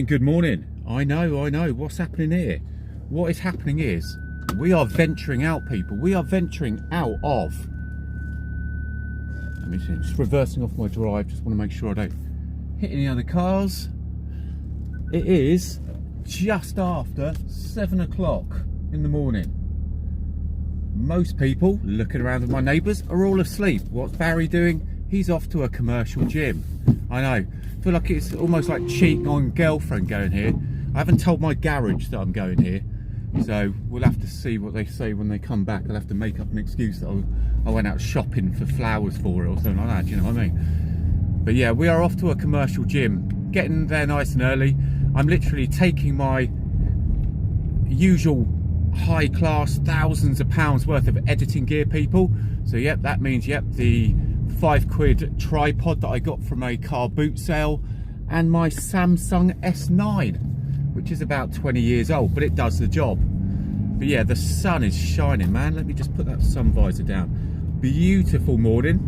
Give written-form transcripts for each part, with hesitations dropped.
Good morning. I know. What's happening here? What is happening is we are venturing out, people. We are venturing out of. Let me see. Just reversing off my drive. Just want to make sure I don't hit any other cars. It is just after 7 o'clock in the morning. Most people looking around with my neighbours are all asleep. What's Barry doing? He's off to a commercial gym. I know. I feel like it's almost like cheating on girlfriend going here. I haven't told my garage that I'm going here, so we'll have to see what they say when they come back. I'll have to make up an excuse that I went out shopping for flowers for it or something like that. Do you know what I mean? But yeah, we are off to a commercial gym. Getting there nice and early. I'm literally taking my usual high class thousands of pounds worth of editing gear, people. So yep, that means the £5 tripod that I got from a car boot sale, and my Samsung S9, which is about 20 years old, but it does the job. But yeah, the sun is shining, man. Let me just put that sun visor down. Beautiful morning.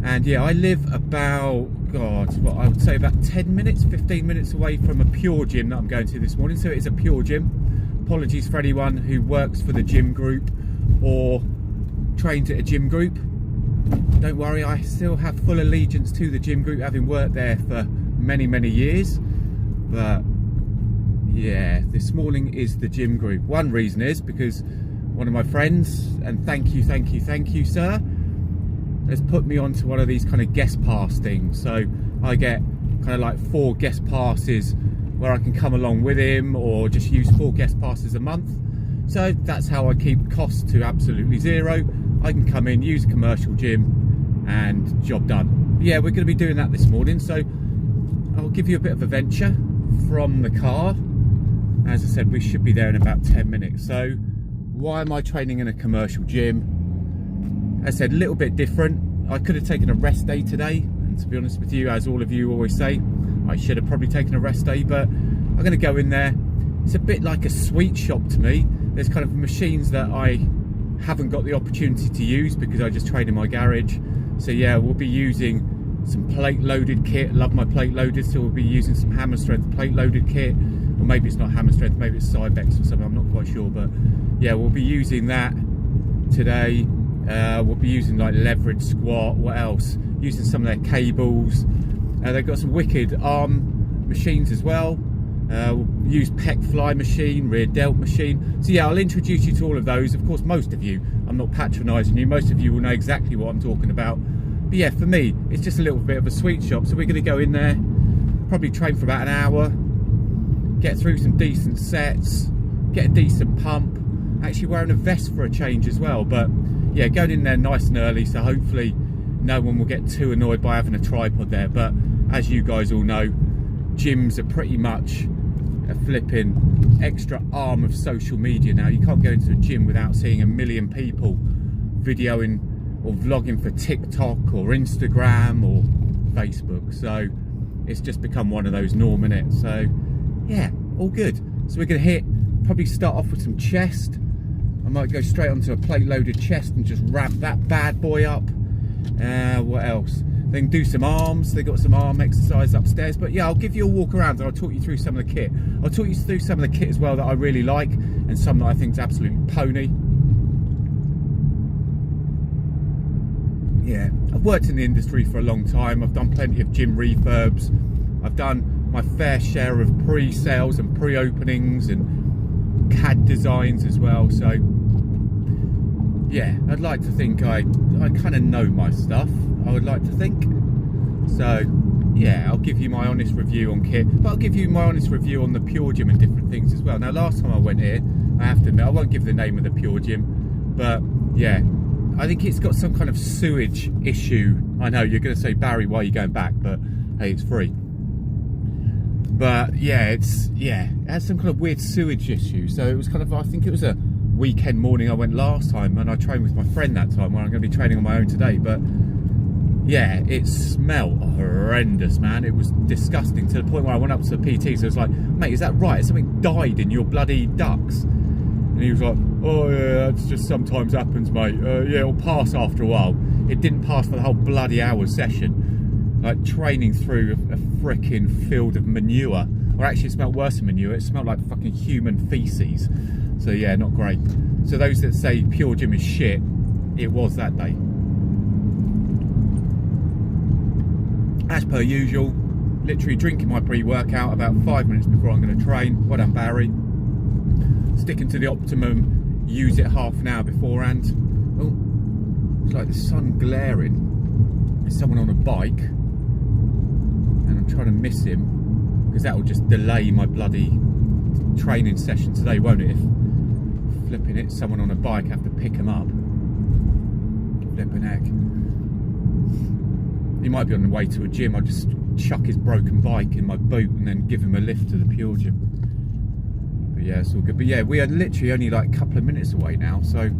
And yeah, I live about, what I would say about 10 minutes, 15 minutes away from a Puregym that I'm going to this morning. So it is a Puregym. Apologies for anyone who works for the gym group or trains at a gym group. Don't worry, I still have full allegiance to the gym group, having worked there for many years. But yeah, this morning is the gym group. One reason is because one of my friends, and thank you sir, has put me onto one of these kind of guest pass things. So I get kind of like 4 guest passes where I can come along with him, or just use 4 guest passes a month. So that's how I keep costs to absolutely zero. I can come in, use a commercial gym, and job done. But yeah, we're going to be doing that this morning, so I'll give you a bit of a venture from the car. As I said, we should be there in about 10 minutes. So why am I training in a commercial gym? As I said, a little bit different. I could have taken a rest day today, and to be honest with you, as all of you always say, I should have probably taken a rest day, but I'm going to go in there. It's a bit like a sweet shop to me. There's kind of machines that I haven't got the opportunity to use because I just train in my garage. So yeah, we'll be using some plate loaded kit. Love my plate loaded, so we'll be using some hammer strength plate loaded kit, or maybe it's not hammer strength, maybe it's Cybex or something, I'm not quite sure. But yeah, we'll be using that today. We'll be using like leverage squat. What else? Using some of their cables. They've got some wicked arm machines as well. We'll use pec fly machine, rear delt machine. So yeah, I'll introduce you to all of those. Of course, most of you, I'm not patronising you, most of you will know exactly what I'm talking about. But yeah, for me, it's just a little bit of a sweet shop. So we're going to go in there, probably train for about an hour, get through some decent sets, get a decent pump. Actually wearing a vest for a change as well. But yeah, going in there nice and early, so hopefully no one will get too annoyed by having a tripod there. But as you guys all know, gyms are pretty much a flipping extra arm of social media now. You can't go into a gym without seeing a million people videoing or vlogging for TikTok or Instagram or Facebook. So it's just become one of those norm, innit? So yeah, all good. So we're gonna probably start off with some chest. I might go straight onto a plate loaded chest and just ramp that bad boy up. What else? Then do some arms. They got some arm exercise upstairs. But yeah, I'll give you a walk around and I'll talk you through some of the kit. I'll talk you through some of the kit as well that I really like, and some that I think is absolutely pony. Yeah, I've worked in the industry for a long time. I've done plenty of gym refurbs. I've done my fair share of pre-sales and pre-openings and CAD designs as well. So yeah, I'd like to think I kind of know my stuff, I would like to think. So yeah, I'll give you my honest review on kit, but I'll give you my honest review on the Puregym and different things as well. Now, last time I went here, I have to admit, I won't give the name of the Puregym, but yeah, I think it's got some kind of sewage issue. I know you're going to say, Barry, why are you going back? But hey, it's free. But yeah, it has some kind of weird sewage issue. So it was kind of, I think it was a weekend morning I went last time, and I trained with my friend that time, where I'm going to be training on my own today. But yeah, it smelled horrendous, man. It was disgusting, to the point where I went up to the PT. So I was like, mate, is that right? Has something died in your bloody ducts? And he was like, oh yeah, that's just sometimes happens, mate. Yeah, it'll pass after a while. It didn't pass for the whole bloody hour session. Like training through a freaking field of manure. Or actually it smelled worse than manure, it smelled like fucking human feces. So yeah, not great. So those that say Puregym is shit, it was that day. As per usual, literally drinking my pre-workout about 5 minutes before I'm going to train. Well done, Barry. Sticking to the optimum, use it half an hour beforehand. Oh, it's like the sun glaring. There's someone on a bike, and I'm trying to miss him because that will just delay my bloody training session today, won't it? If flipping it, someone on a bike, I have to pick him up. Flipping heck. He might be on the way to a gym. I'll just chuck his broken bike in my boot and then give him a lift to the Puregym. But yeah, it's all good. But yeah, we are literally only like a couple of minutes away now, so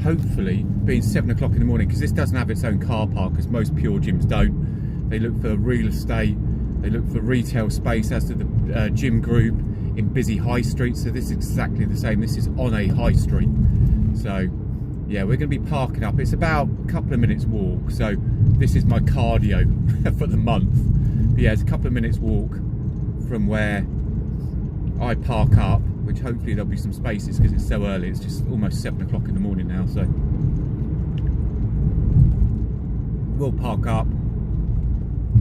hopefully, being 7 o'clock in the morning, because this doesn't have its own car park, as most Puregyms don't. They look for real estate, they look for retail space, as to the gym group in busy high streets. So this is exactly the same. This is on a high street. So yeah, we're going to be parking up. It's about a couple of minutes walk, so this is my cardio for the month. But yeah, it's a couple of minutes walk from where I park up, which hopefully there'll be some spaces because it's so early. It's just almost 7 o'clock in the morning now, so we'll park up.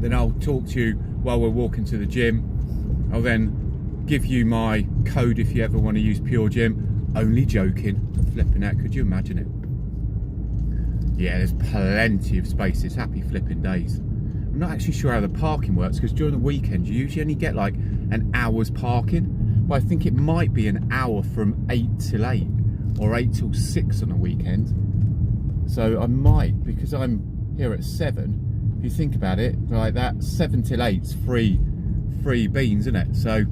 Then I'll talk to you while we're walking to the gym. I'll then give you my code if you ever want to use Puregym. Only joking. Flipping out, could you imagine it? Yeah, there's plenty of spaces. Happy flipping days. I'm not actually sure how the parking works, because during the weekend you usually only get like an hour's parking, but I think it might be an hour from 8 till 8 or 8 till 6 on a weekend. So I might, because I'm here at 7, if you think about it like that, 7 till 8's free beans, isn't it? So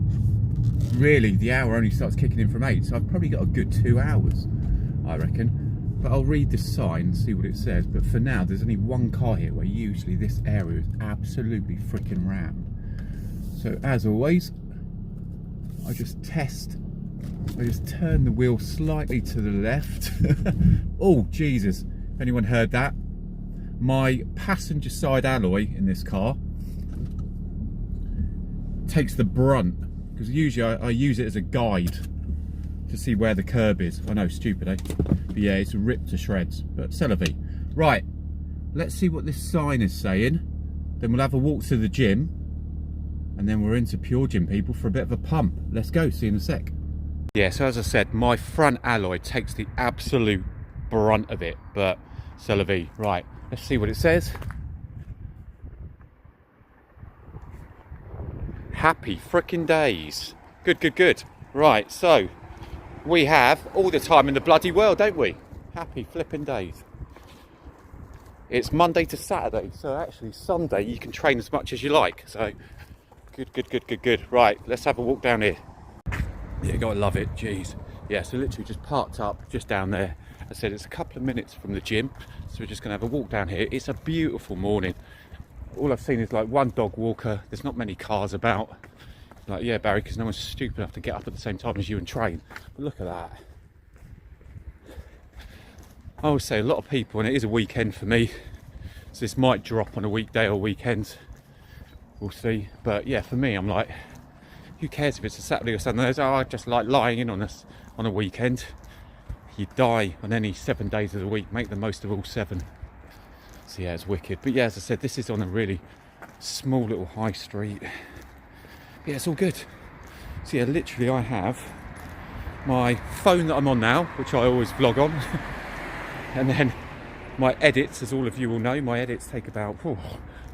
really the hour only starts kicking in from 8, so I've probably got a good 2 hours, I reckon. But I'll read the sign and see what it says. But for now, there's only one car here, where usually this area is absolutely freaking rammed. So as always, I just turn the wheel slightly to the left. Oh Jesus, if anyone heard that, my passenger side alloy in this car takes the brunt, because usually I use it as a guide to see where the curb is. I know, stupid, eh? But yeah, it's ripped to shreds. But c'est la vie. Right, let's see what this sign is saying. Then we'll have a walk to the gym, and then we're into Puregym, people, for a bit of a pump. Let's go, see you in a sec. Yeah, so as I said, my front alloy takes the absolute brunt of it, but c'est la vie. Right, let's see what it says. Happy frickin' days. Good, good, good. Right, so we have all the time in the bloody world, don't we? Happy flipping days. It's Monday to Saturday, so actually Sunday you can train as much as you like. So good, good, good, good, good. Right, let's have a walk down here. Yeah, you gotta love it, jeez. Yeah, so literally just parked up just down there. I said it's a couple of minutes from the gym, so we're just gonna have a walk down here. It's a beautiful morning. All I've seen is like one dog walker. There's not many cars about. Like, yeah, Barry, because no one's stupid enough to get up at the same time as you and train. But look at that. I would say a lot of people, and it is a weekend for me, so this might drop on a weekday or weekend. We'll see. But yeah, for me, I'm like, who cares if it's a Saturday or Sunday? Oh, I just like lying in on a weekend. You die on any 7 days of the week. Make the most of all 7. So yeah, it's wicked. But yeah, as I said, this is on a really small little high street. Yeah, it's all good. So yeah, literally I have my phone that I'm on now, which I always vlog on, and then my edits, as all of you will know, my edits take about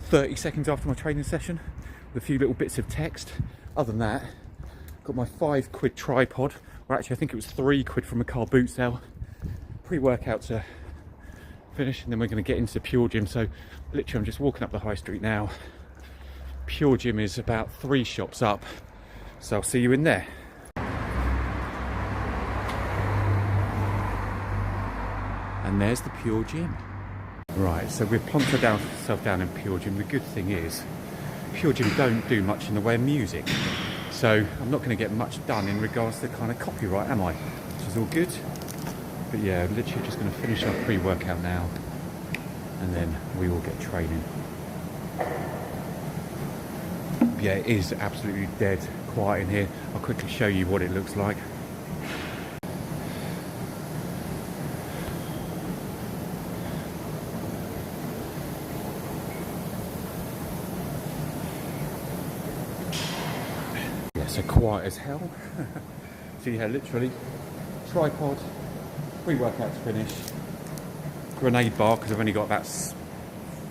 30 seconds after my training session, with a few little bits of text. Other than that, got my £5 tripod, or actually I think it was £3 from a car boot sale. Pre-workout to finish, and then we're going to get into Puregym. So literally I'm just walking up the high street now. Puregym is about 3 shops up, so I'll see you in there. And there's the Puregym. Right, so we've plonkered ourselves down in Puregym. The good thing is, Puregym don't do much in the way of music, so I'm not going to get much done in regards to kind of copyright, am I? Which is all good. But yeah, literally just going to finish our pre-workout now, and then we will get training. Yeah, it is absolutely dead quiet in here. I'll quickly show you what it looks like. Yeah, so quiet as hell. So yeah, literally tripod, pre-workout to finish, grenade bar, because I've only got about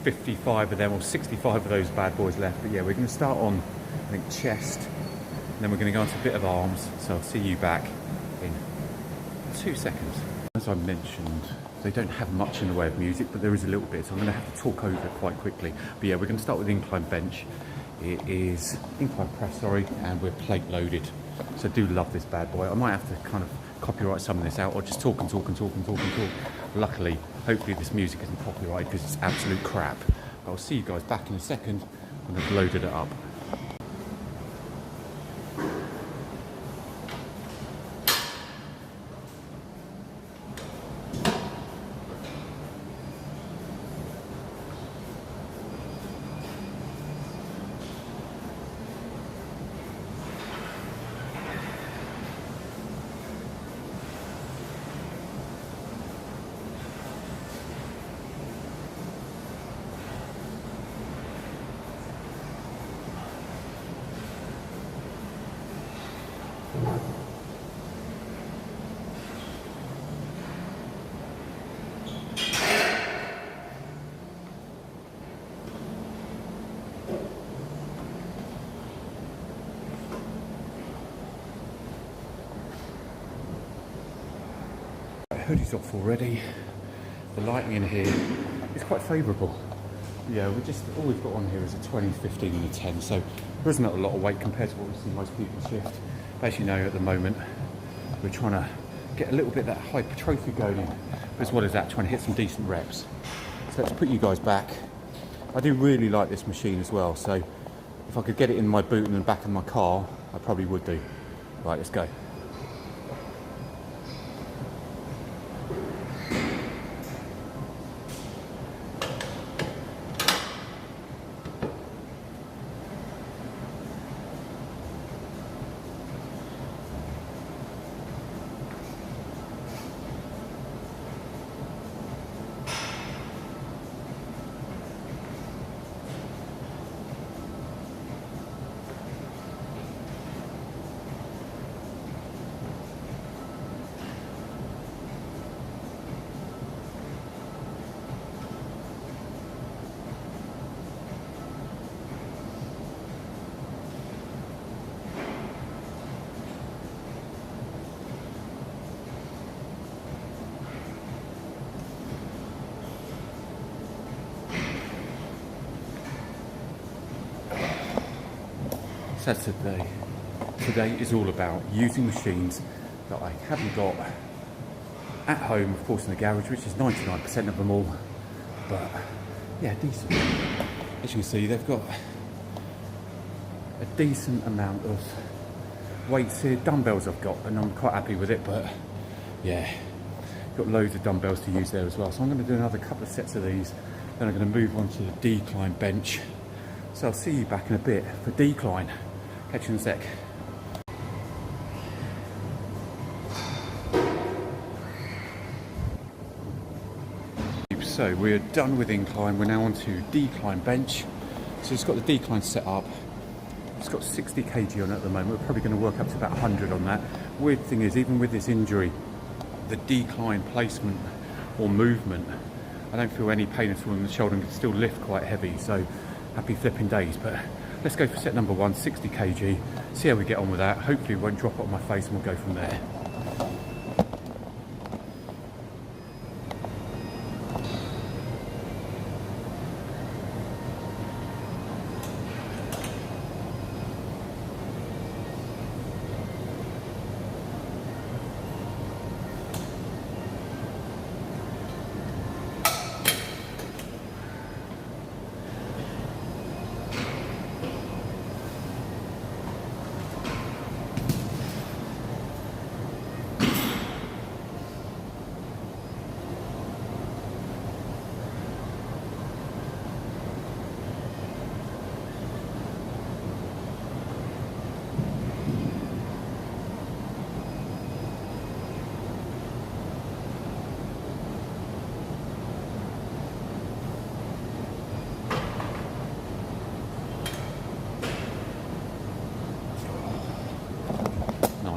55 of them or 65 of those bad boys left. But yeah, we're going to start on, I think, chest, and then we're going to go into a bit of arms. So I'll see you back in 2 seconds. As I mentioned, they don't have much in the way of music, but there is a little bit, so I'm going to have to talk over it quite quickly. But yeah, we're going to start with incline bench. It is incline press, sorry, and we're plate loaded. So I do love this bad boy. I might have to kind of copyright some of this out, or just talk and talk and talk and talk and talk. Luckily, hopefully this music isn't copyrighted because it's absolute crap. But I'll see you guys back in a second when I've loaded it up. Hoodie's off already. The lighting in here is quite favourable. Yeah, all we've got on here is a 20, 15 and a 10, so there isn't a lot of weight compared to what we see most people shift. But as you know, at the moment, we're trying to get a little bit of that hypertrophy going in, as well as that, trying to hit some decent reps. So let's put you guys back. I do really like this machine as well, so if I could get it in my boot and the back of my car, I probably would do. Right, let's go. So today is all about using machines that I haven't got at home, of course in the garage, which is 99% of them all, but yeah, decent. As you can see, they've got a decent amount of weights here. Dumbbells I've got, and I'm quite happy with it, but yeah, got loads of dumbbells to use there as well. So I'm going to do another couple of sets of these, then I'm going to move on to the decline bench. So I'll see you back in a bit for decline. Catch you in a sec. So we're done with incline, we're now on to decline bench. So it's got the decline set up. It's got 60 kg on it at the moment. We're probably going to work up to about 100 on that. Weird thing is, even with this injury, the decline placement or movement, I don't feel any pain at all in the shoulder and can still lift quite heavy. So happy flipping days. But let's go for set number 1, 60 kg. See how we get on with that. Hopefully it won't drop on my face and we'll go from there.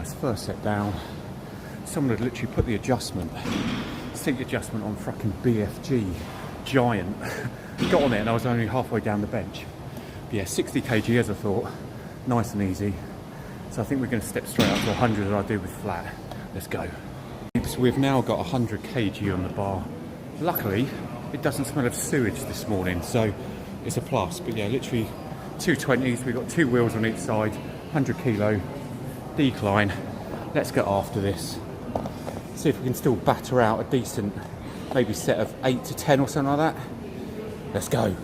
That's first set down. Someone had literally put the adjustment, seat adjustment on fucking BFG giant. Got on it and I was only halfway down the bench. But yeah, 60 kg as I thought, nice and easy. So I think we're going to step straight up to 100 as I do with flat. Let's go. So we've now got 100 kg on the bar. Luckily, it doesn't smell of sewage this morning, so it's a plus. But yeah, literally 220s. We've got 2 wheels on each side, 100 kilo decline. Let's get after this. See if we can still batter out a decent, maybe set of 8 to 10 or something like that. Let's go.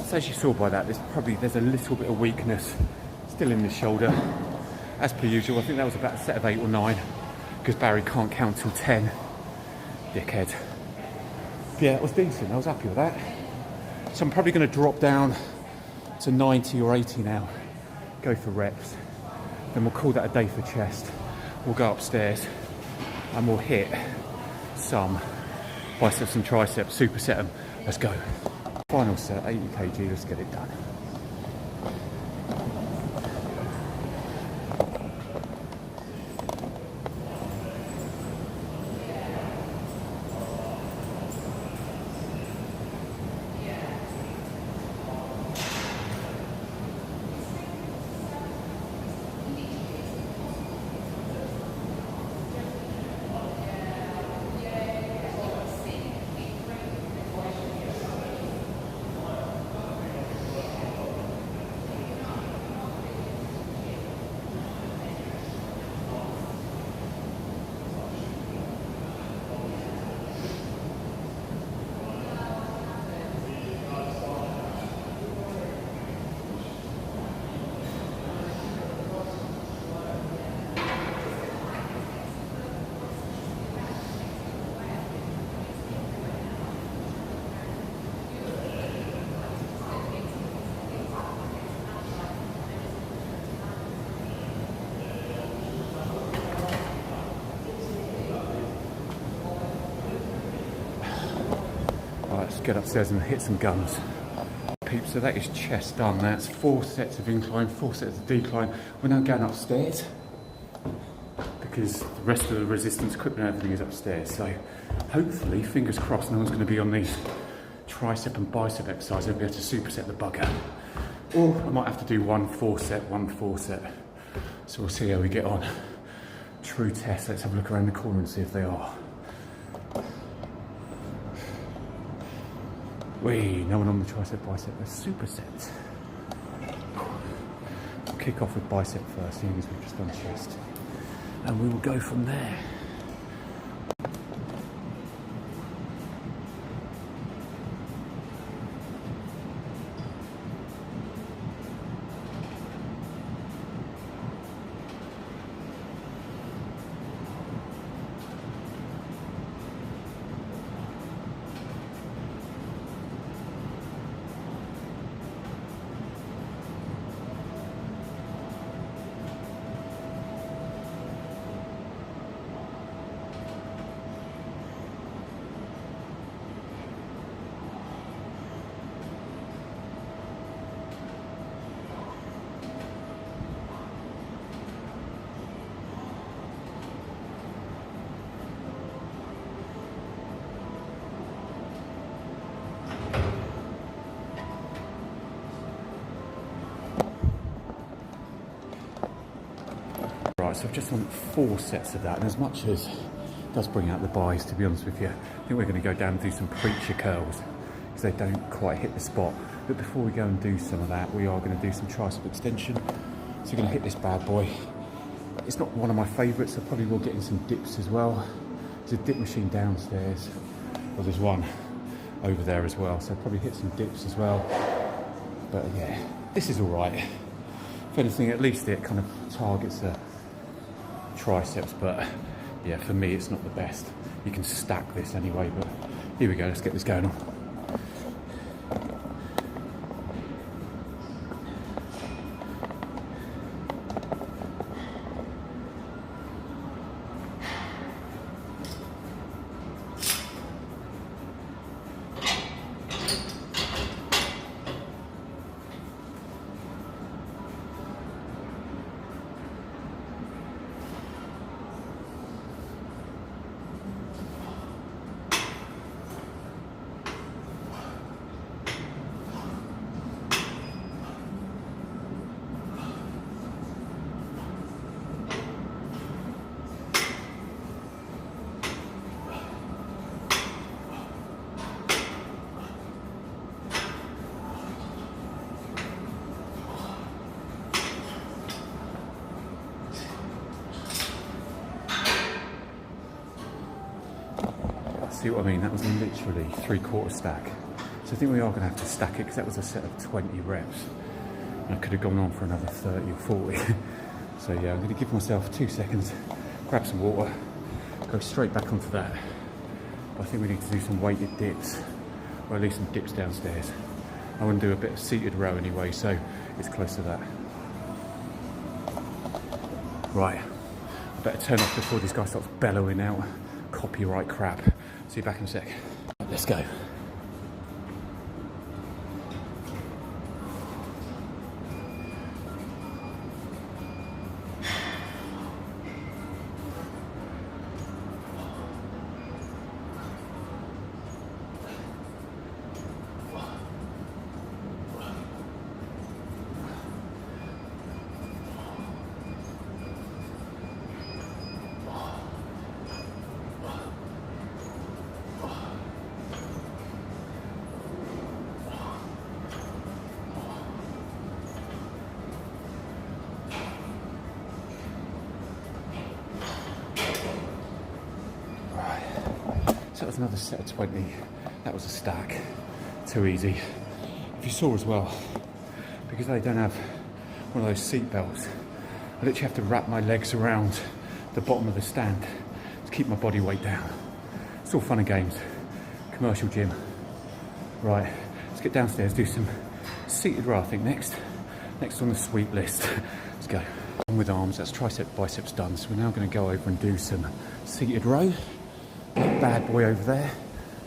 So as you saw by that, there's a little bit of weakness still in the shoulder. As per usual, I think that was about a set of 8 or 9, because Barry can't count till 10. Dickhead. Yeah, it was decent. I was happy with that. So I'm probably going to drop down to 90 or 80 now. Go for reps. Then we'll call that a day for chest. We'll go upstairs and we'll hit some biceps and triceps, superset them. Let's go. Final set, 80 kg, let's get it done. Let's get upstairs and hit some guns. Peeps, so that is chest done. That's 4 sets of incline, 4 sets of decline. We're now going upstairs because the rest of the resistance equipment and everything is upstairs. So hopefully, fingers crossed, no one's going to be on these tricep and bicep exercises and be able to superset the bugger. Or I might have to do 1 4 set, 1 4 set. So we'll see how we get on. True test. Let's have a look around the corner and see if they are. No one on the tricep, bicep, a superset. We'll kick off with bicep first, seeing as we've just done chest. And we will go from there. Right, so I've just done 4 sets of that, and as much as it does bring out the buys, to be honest with you, I think we're going to go down and do some preacher curls because they don't quite hit the spot. But before we go and do some of that, we are going to do some tricep extension. So we're going to hit this bad boy. It's not one of my favourites, so I probably will get in some dips as well. There's a dip machine downstairs, well, there's one over there as well, so I'll probably hit some dips as well. But yeah, this is all right. If anything, at least it kind of targets the triceps, but yeah, for me it's not the best. You can stack this anyway, but here we go, let's get this going on. See what I mean? That was literally 3/4 stack. So I think we are going to have to stack it because that was a set of 20 reps. And I could have gone on for another 30 or 40. So yeah, I'm going to give myself 2 seconds, grab some water, go straight back onto that. But I think we need to do some weighted dips, or at least some dips downstairs. I want to do a bit of seated row anyway, so it's close to that. Right, I better turn off before this guy starts bellowing out copyright crap. See you back in a sec. Let's go. That was another set of 20. That was a stack. Too easy. If you saw as well, because they don't have one of those seat belts, I literally have to wrap my legs around the bottom of the stand to keep my body weight down. It's all fun and games. Commercial gym. Right, let's get downstairs, do some seated row I think next on the sweet list. Let's go. On with arms, that's tricep, biceps done. So we're now going to go over and do some seated row. That bad boy over there.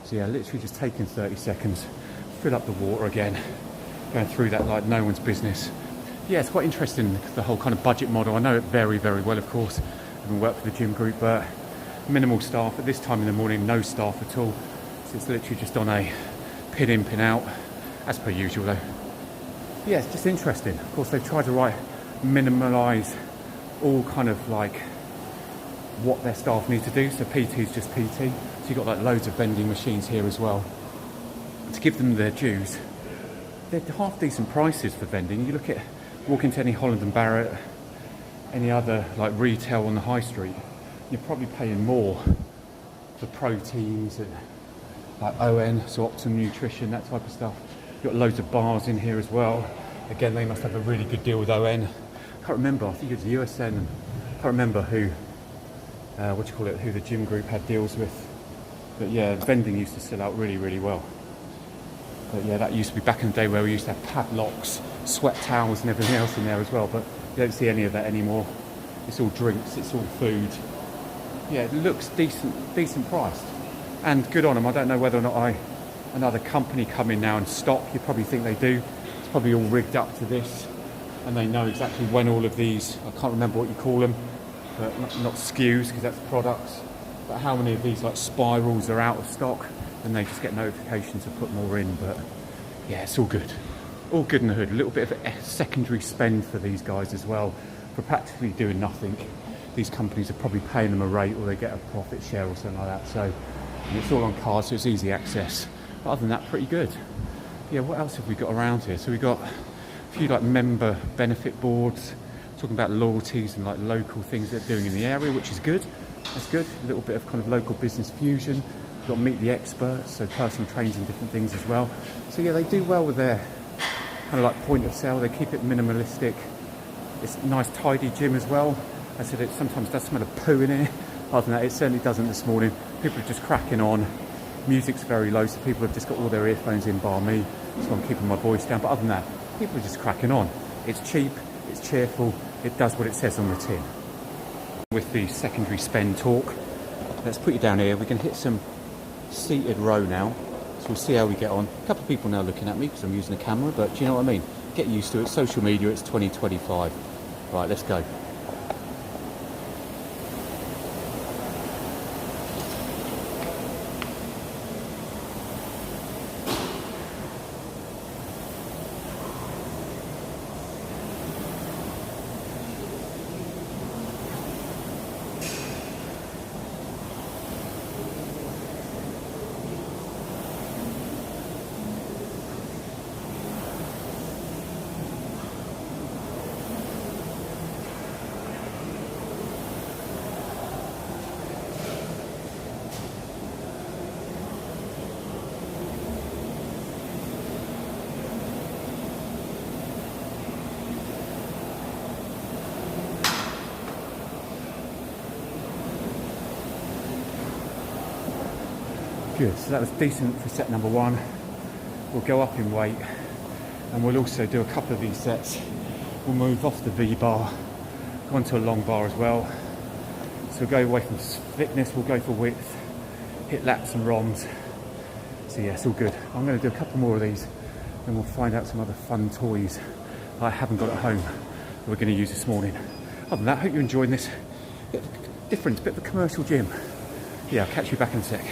So yeah, literally just taking 30 seconds, fill up the water again, going through that like no one's business. Yeah, it's quite interesting, the whole kind of budget model. I know it very, very well, of course. I've been working for the gym group, but minimal staff at this time in the morning, no staff at all. So it's literally just on a pin in, pin out, as per usual though. Yeah, it's just interesting. Of course, they've tried to minimalise all kind of like what their staff need to do. So PT is just PT. So you've got like loads of vending machines here as well. To give them their dues, they're half decent prices for vending. You look at, walk into any Holland and Barrett, any other like retail on the high street, you're probably paying more for proteins and like ON, so Optimum Nutrition, that type of stuff. You've got loads of bars in here as well. Again, they must have a really good deal with ON. I can't remember, I think it was USN. I can't remember who who the gym group had deals with. But yeah, vending used to sell out really, really well. But yeah, that used to be back in the day where we used to have padlocks, sweat towels and everything else in there as well. But you don't see any of that anymore. It's all drinks, it's all food. Yeah, it looks decent priced. And good on them. I don't know whether or not another company come in now and stock. You probably think they do. It's probably all rigged up to this. And they know exactly when all of these, I can't remember what you call them, but not SKUs because that's products, but how many of these like spirals are out of stock, and they just get notifications to put more in. But yeah, it's all good in the hood. A little bit of a secondary spend for these guys as well, for practically doing nothing. these companies are probably paying them a rate, or they get a profit share or something like that. So, and it's all on cards, so it's easy access. But other than that, pretty good. Yeah, what else have we got around here? So we've got a few like member benefit boards, talking about loyalties and like local things they're doing in the area, which is good. That's good. A little bit of kind of local business fusion. We've got Meet the Experts, so personal trains and different things as well. So yeah, they do well with their kind of like point of sale. They keep it minimalistic. It's a nice tidy gym as well. I said it sometimes does smell of poo in here. Other than that, it certainly doesn't this morning. People are just cracking on. Music's very low, so people have just got all their earphones in, bar me. So I'm keeping my voice down. But other than that, people are just cracking on. It's cheap, it's cheerful, it does what it says on the tin. With the secondary spend talk, let's put you down here. We can hit some seated row now. So we'll see how we get on. A couple of people now looking at me because I'm using a camera, but do you know what I mean? Get used to it. Social media, it's 2025. Right, let's go. Good, so that was decent for set number one. We'll go up in weight, and we'll also do a couple of these sets. We'll move off the V bar, go onto a long bar as well. So we'll go away from thickness, we'll go for width, hit lats and ROMs. So yeah, it's all good. I'm going to do a couple more of these, and we'll find out some other fun toys I haven't got at home that we're going to use this morning. Other than that, I hope you're enjoying this. Bit of a difference, bit of a commercial gym. Yeah, I'll catch you back in a sec.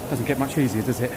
Doesn't get much easier, does it?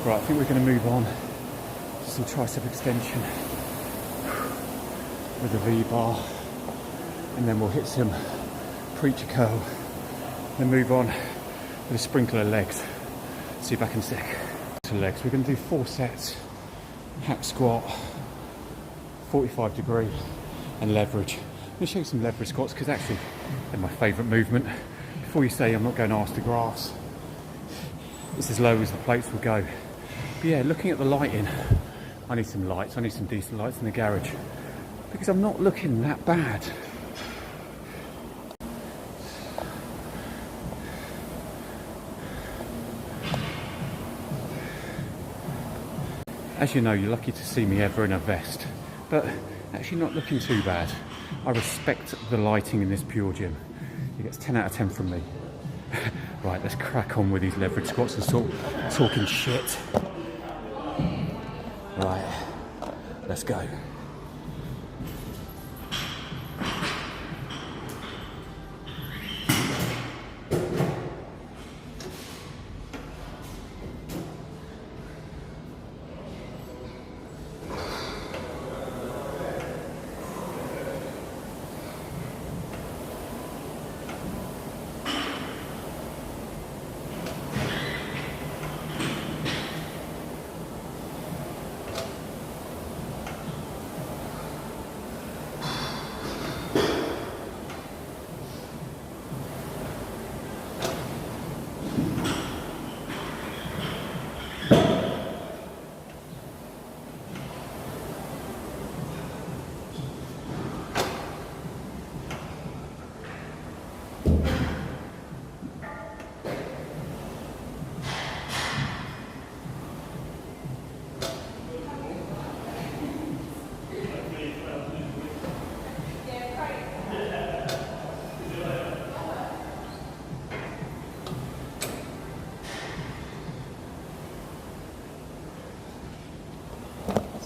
Right, I think we're going to move on to some tricep extension with the V-bar, and then we'll hit some preacher curl, then move on with a sprinkle of legs. See you back in a sec. To legs, we're going to do 4 sets, hack squat, 45 degree, and leverage. I'm going to show you some leverage squats because actually they're my favourite movement. Before you say I'm not going arse to grass, it's as low as the plates will go. But yeah, looking at the lighting, I need some lights, I need some decent lights in the garage because I'm not looking that bad. As you know, you're lucky to see me ever in a vest, but actually not looking too bad. I respect the lighting in this Puregym. It gets 10 out of 10 from me. Right, let's crack on with these leverage squats and talking shit. Right, let's go.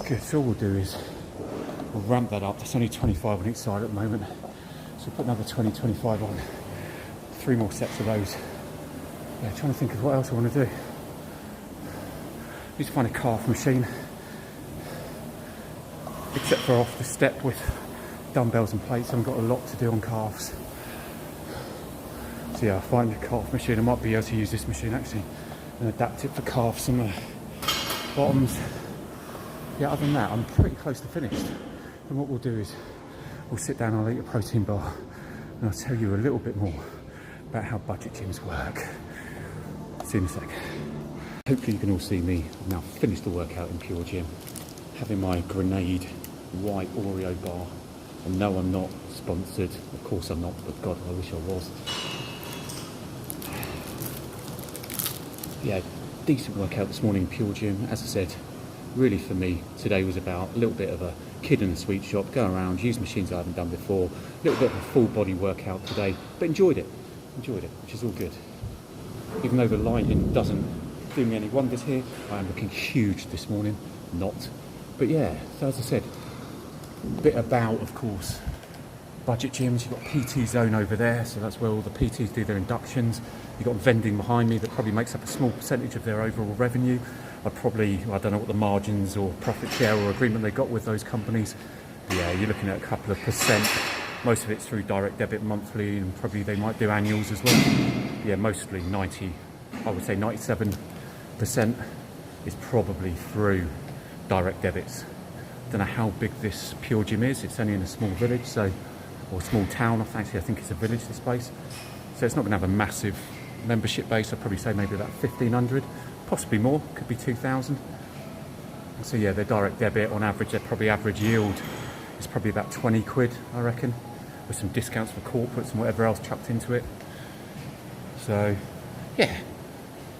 Good, so all we'll do is we'll ramp that up. That's only 25 on each side at the moment. So we'll put another 20, 25 on. 3 more sets of those. Yeah, trying to think of what else I want to do. Need to find a calf machine. Except for off the step with dumbbells and plates, I've got a lot to do on calves. So yeah, I'll find a calf machine. I might be able to use this machine actually and adapt it for calves and bottoms. Yeah, other than that, I'm pretty close to finished. And what we'll do is we'll sit down and I'll eat a protein bar and I'll tell you a little bit more about how budget gyms work. See you in a sec. Hopefully you can all see me. I've now finished the workout in Puregym, having my grenade white Oreo bar. And no, I'm not sponsored. Of course I'm not, but God, I wish I was. Yeah, decent workout this morning in Puregym. As I said, really for me today was about a little bit of a kid in a sweet shop, go around, use machines I haven't done before, a little bit of a full body workout today, but enjoyed it, which is all good. Even though the lighting doesn't do me any wonders here, I am looking huge this morning, not. But yeah, so as I said, a bit about, of course, budget gyms. You've got PT Zone over there, so that's where all the PTs do their inductions. You've got vending behind me that probably makes up a small percentage of their overall revenue. I don't know what the margins or profit share or agreement they got with those companies. Yeah, you're looking at a couple of percent. Most of it's through direct debit monthly, and probably they might do annuals as well. Yeah, mostly 97% is probably through direct debits. Don't know how big this Puregym is. It's only in a small village, or small town. I think it's a village, this place. So it's not going to have a massive membership base. I'd probably say maybe about 1,500. Possibly more, could be 2,000. So yeah, their direct debit on average, their probably average yield is probably about 20 quid, I reckon, with some discounts for corporates and whatever else chucked into it. So yeah,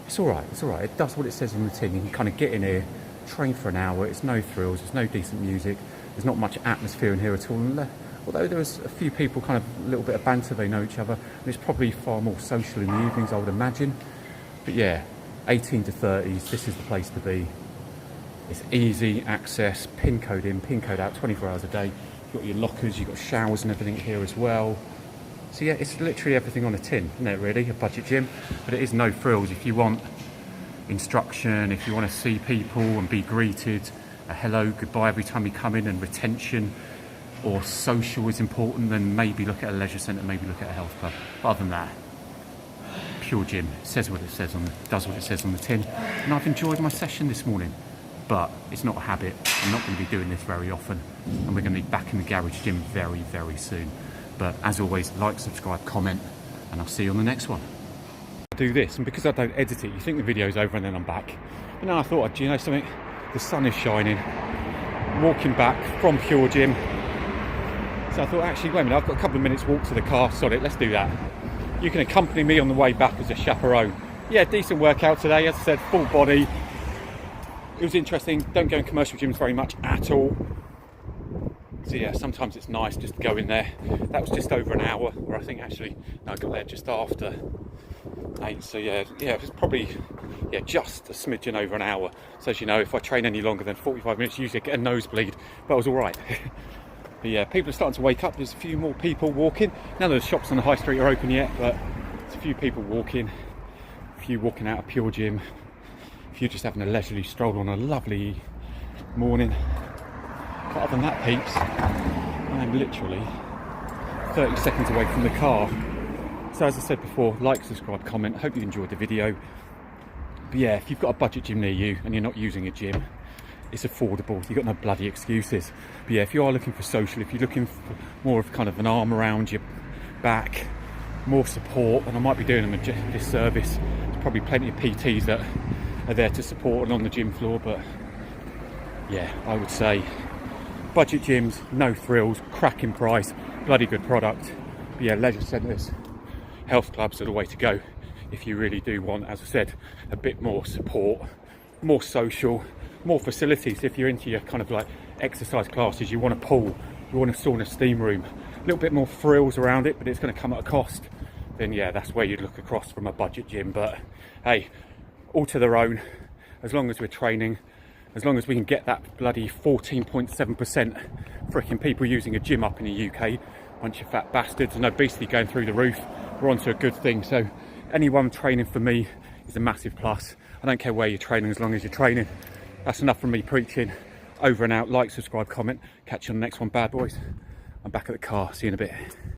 it's all right. It does what it says on the tin. You can kind of get in here, train for an hour. It's no thrills, there's no decent music, there's not much atmosphere in here at all. Although there was a few people, kind of a little bit of banter, they know each other, and it's probably far more social in the evenings, I would imagine. But yeah, 18 to 30s, this is the place to be. It's easy access, pin code in, pin code out, 24 hours a day. You've got your lockers, you've got showers and everything here as well. So yeah, it's literally everything on a tin, isn't it really, a budget gym? But it is no frills. If you want instruction, if you want to see people and be greeted, a hello, goodbye every time you come in, and retention or social is important, then maybe look at a leisure centre, maybe look at a health club. But other than that, Puregym says what it says does what it says on the tin, and I've enjoyed my session this morning. But it's not a habit. I'm not going to be doing this very often, and we're going to be back in the garage gym very, very soon. But as always, like, subscribe, comment, and I'll see you on the next one. I do this, and because I don't edit it, you think the video's over and then I'm back. But now I thought, do you know something? The sun is shining. I'm walking back from Puregym. So I thought, actually, wait a minute, I've got a couple of minutes walk to the car. Sorry, let's do that. You can accompany me on the way back as a chaperone. Yeah, decent workout today. As I said, full body. It was interesting. Don't go in commercial gyms very much at all. So yeah, sometimes it's nice just to go in there. That was just over an hour, or I think actually, no, I got there just after. 8. So yeah, it's probably just a smidgen over an hour. So as you know, if I train any longer than 45 minutes, usually I get a nosebleed, but I was all right. But yeah, people are starting to wake up. There's a few more people walking. None of the shops on the high street are open yet, but there's a few people walking. A few walking out of Puregym. A few just having a leisurely stroll on a lovely morning. But other than that, peeps, I'm literally 30 seconds away from the car. So as I said before, like, subscribe, comment. Hope you enjoyed the video. But yeah, if you've got a budget gym near you and you're not using a gym, it's affordable. You've got no bloody excuses. But yeah, if you are looking for social, if you're looking for more of kind of an arm around your back, more support, and I might be doing them a disservice. There's probably plenty of PTs that are there to support and on the gym floor, but yeah, I would say budget gyms, no frills, cracking price, bloody good product. But yeah, leisure centres, health clubs are the way to go if you really do want, as I said, a bit more support, more social, more facilities. If you're into your kind of like exercise classes, you want a pool, you want a sauna steam room, a little bit more frills around it, but it's going to come at a cost, then yeah, that's where you'd look across from a budget gym. But hey, all to their own. As long as we're training, as long as we can get that bloody 14.7% freaking people using a gym up in the UK, bunch of fat bastards and obesity going through the roof, we're onto a good thing. So anyone training for me is a massive plus. I don't care where you're training, as long as you're training. That's enough from me preaching. Over and out. Like, subscribe, comment. Catch you on the next one, bad boys. I'm back at the car. See you in a bit.